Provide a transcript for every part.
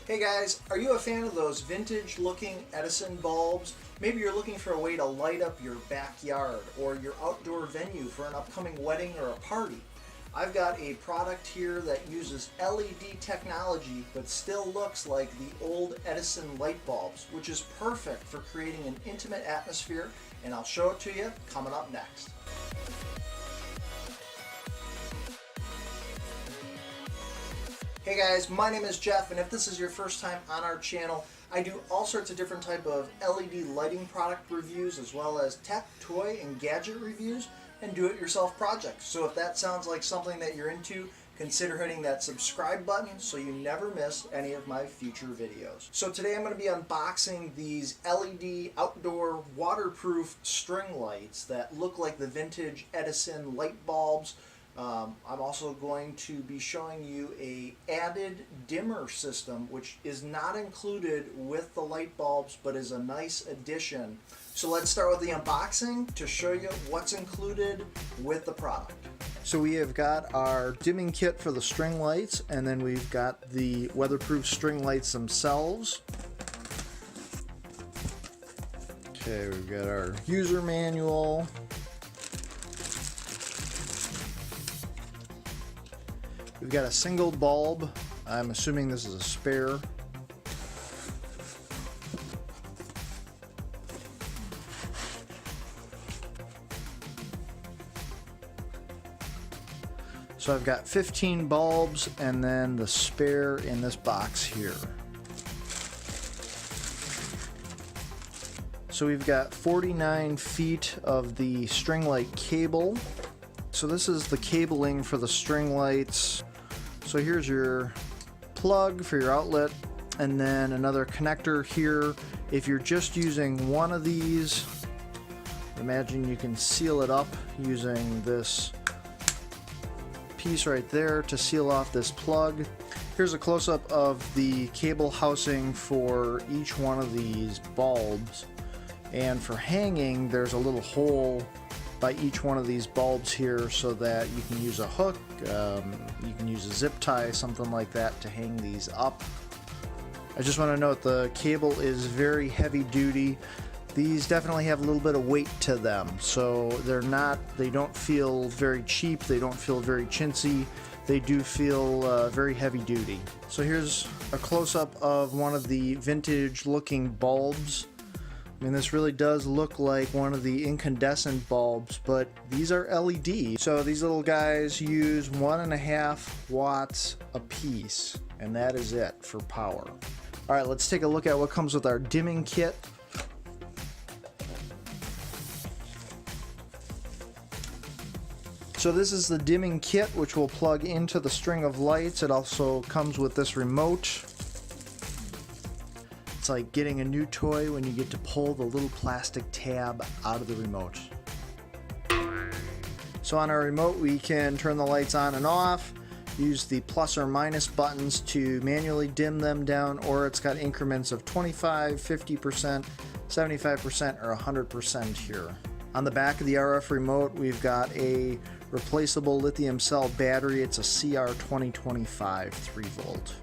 Hey guys, are you a fan of those vintage looking Edison bulbs? Maybe you're looking for a way to light up your backyard or your outdoor venue for an upcoming wedding or a party. I've got a product here that uses LED technology but still looks like the old Edison light bulbs, which is perfect for creating an intimate atmosphere, and I'll show it to you coming up next. Hey guys, my name is Jeff, and if this is your first time on our channel, I do all sorts of different type of LED lighting product reviews as well as tech, toy, and gadget reviews and do-it-yourself projects. So if that sounds like something that you're into, consider hitting that subscribe button so you never miss any of my future videos. So today I'm going to be unboxing these LED outdoor waterproof string lights that look like the vintage Edison light bulbs. I'm also going to be showing you a added dimmer system, which is not included with the light bulbs but is a nice addition. So let's start with the unboxing to show you what's included with the product. So we have got our dimming kit for the string lights, and then we've got the weatherproof string lights themselves. Okay, we've got our user manual. We've got a single bulb. I'm assuming this is a spare. So I've got 15 bulbs and then the spare in this box here. So we've got 49 feet of the string light cable. So this is the cabling for the string lights. So here's your plug for your outlet, and then another connector here. If you're just using one of these, imagine you can seal it up using this piece right there to seal off this plug. Here's a close-up of the cable housing for each one of these bulbs, and for hanging there's a little hole by each one of these bulbs here so that you can use a hook, you can use a zip tie, something like that to hang these up. I just want to note the cable is very heavy duty. These definitely have a little bit of weight to them, so they don't feel very cheap, they don't feel very chintzy, they do feel very heavy duty. So here's a close-up of one of the vintage looking bulbs. I mean, this really does look like one of the incandescent bulbs, but these are LED. So these little guys use 1.5 watts a piece, and that is it for power. All right, let's take a look at what comes with our dimming kit. So this is the dimming kit, which will plug into the string of lights. It also comes with this remote. It's like getting a new toy when you get to pull the little plastic tab out of the remote. So on our remote we can turn the lights on and off, use the plus or minus buttons to manually dim them down, or it's got increments of 25, 50%, 75%, or 100% here. On the back of the RF remote we've got a replaceable lithium cell battery. It's a CR2025 3-volt.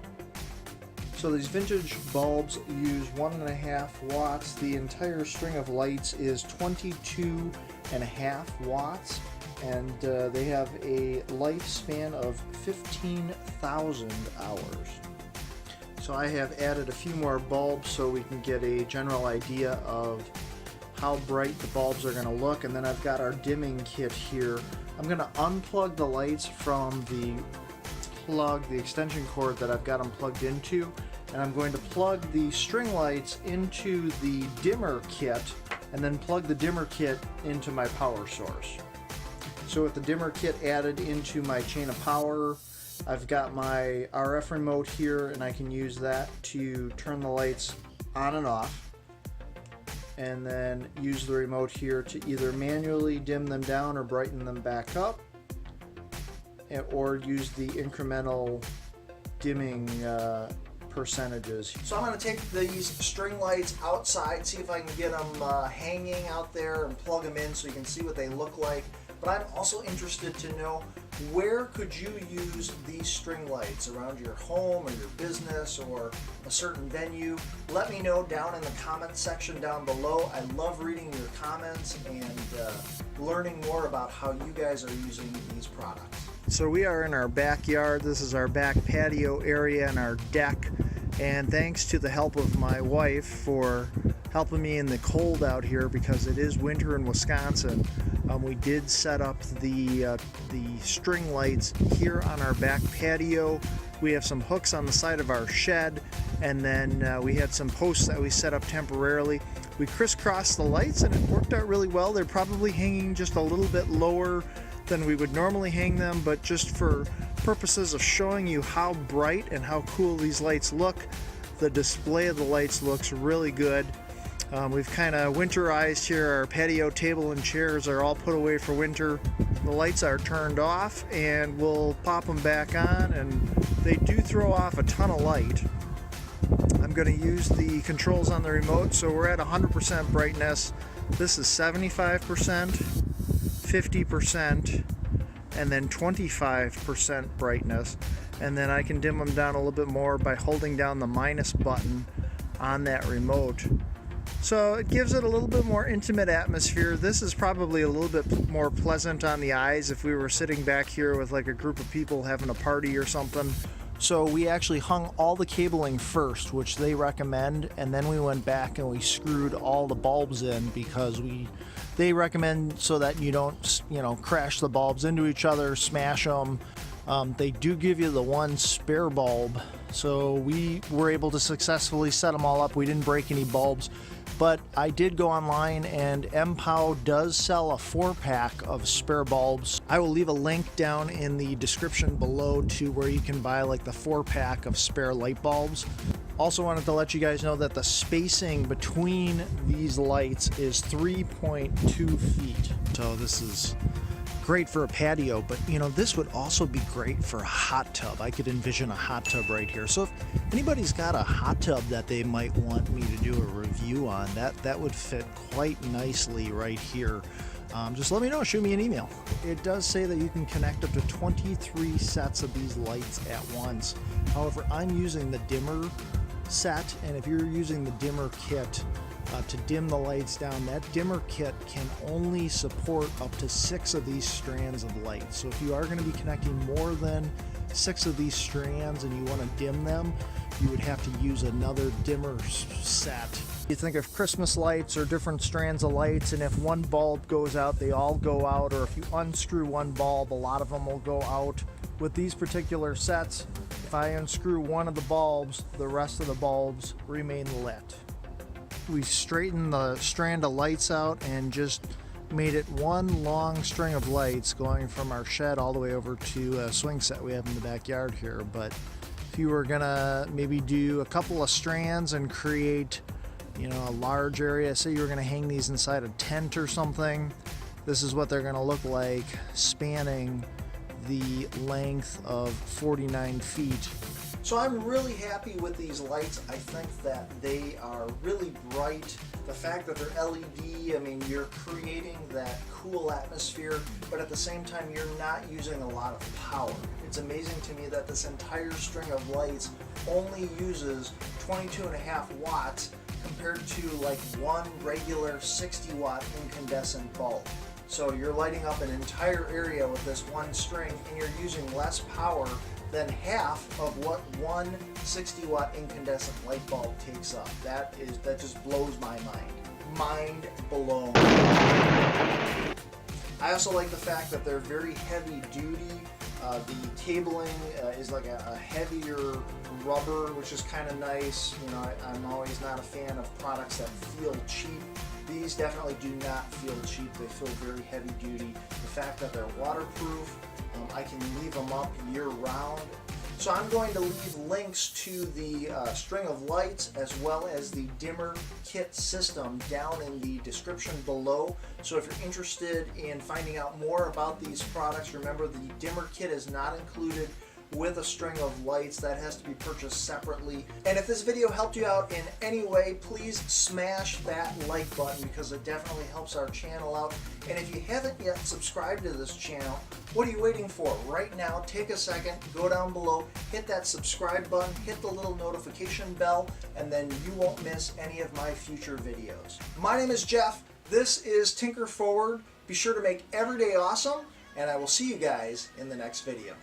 So these vintage bulbs use 1.5 watts. The entire string of lights is 22.5 watts, and they have a lifespan of 15,000 hours. So I have added a few more bulbs so we can get a general idea of how bright the bulbs are going to look, and then I've got our dimming kit here. I'm going to unplug the lights from the extension cord that I've got them plugged into, and I'm going to plug the string lights into the dimmer kit and then plug the dimmer kit into my power source. So with the dimmer kit added into my chain of power, I've got my RF remote here, and I can use that to turn the lights on and off, and then use the remote here to either manually dim them down or brighten them back up, or use the incremental dimming percentages. So I'm going to take these string lights outside, see if I can get them hanging out there and plug them in so you can see what they look like. but I'm also interested to know, where could you use these string lights? Around your home or your business or a certain venue? Let me know down in the comment section down below. I love reading your comments and learning more about how you guys are using these products. So we are in our backyard. This is our back patio area and our deck. And thanks to the help of my wife for helping me in the cold out here, because it is winter in Wisconsin, we did set up the string lights here on our back patio. We have some hooks on the side of our shed, and then we had some posts that we set up temporarily. We crisscrossed the lights and it worked out really well. They're probably hanging just a little bit lower than we would normally hang them, but just for purposes of showing you how bright and how cool these lights look, the display of the lights looks really good. We've kind of winterized here. Our patio table and chairs are all put away for winter. The lights are turned off and we'll pop them back on, and they do throw off a ton of light. I'm going to use the controls on the remote. So we're at 100% brightness. This is 75%, 50%, and then 25% brightness. And then I can dim them down a little bit more by holding down the minus button on that remote. So it gives it a little bit more intimate atmosphere. This is probably a little bit more pleasant on the eyes if we were sitting back here with like a group of people having a party or something. So we actually hung all the cabling first, which they recommend, and then we went back and we screwed all the bulbs in, because they recommend so that you don't, crash the bulbs into each other, smash them. They do give you the one spare bulb, so we were able to successfully set them all up. We didn't break any bulbs, but I did go online, and Mpow does sell a 4-pack of spare bulbs. I will leave a link down in the description below to where you can buy like the 4-pack of spare light bulbs. Also wanted to let you guys know that the spacing between these lights is 3.2 feet. So this is great for a patio, but this would also be great for a hot tub. I could envision a hot tub right here. So if anybody's got a hot tub that they might want me to do a review on, that would fit quite nicely right here. Just let me know, shoot me an email. It does say that you can connect up to 23 sets of these lights at once. However, I'm using the dimmer set, and if you're using the dimmer kit to dim the lights down, that dimmer kit can only support up to 6 of these strands of light. So if you are going to be connecting more than 6 of these strands and you want to dim them, you would have to use another dimmer set. You think of Christmas lights or different strands of lights, and if one bulb goes out, they all go out, or if you unscrew one bulb, a lot of them will go out. With these particular sets, if I unscrew one of the bulbs, the rest of the bulbs remain lit. We straightened the strand of lights out and just made it one long string of lights going from our shed all the way over to a swing set we have in the backyard here. But if you were gonna maybe do a couple of strands and create, a large area, say you were gonna hang these inside a tent or something, this is what they're gonna look like, spanning the length of 49 feet. So I'm really happy with these lights. I think that they are really bright. The fact that they're LED, you're creating that cool atmosphere, but at the same time, you're not using a lot of power. It's amazing to me that this entire string of lights only uses 22.5 watts compared to like one regular 60-watt incandescent bulb. So you're lighting up an entire area with this one string, and you're using less power than half of what one 60-watt incandescent light bulb takes up. That just blows my mind. Mind blown. I also like the fact that they're very heavy duty. The cabling is like a heavier rubber, which is kind of nice. I'm always not a fan of products that feel cheap. These definitely do not feel cheap. They feel very heavy duty. The fact that they're waterproof, I can leave them up year round. So I'm going to leave links to the string of lights as well as the dimmer kit system down in the description below. So if you're interested in finding out more about these products, remember the dimmer kit is not included with a string of lights. That has to be purchased separately. And if this video helped you out in any way, please smash that like button because it definitely helps our channel out. And if you haven't yet subscribed to this channel, what are you waiting for? Right now, take a second, go down below, hit that subscribe button, hit the little notification bell, and then you won't miss any of my future videos. My name is Jeff. This is Tinker Forward. Be sure to make every day awesome, and I will see you guys in the next video.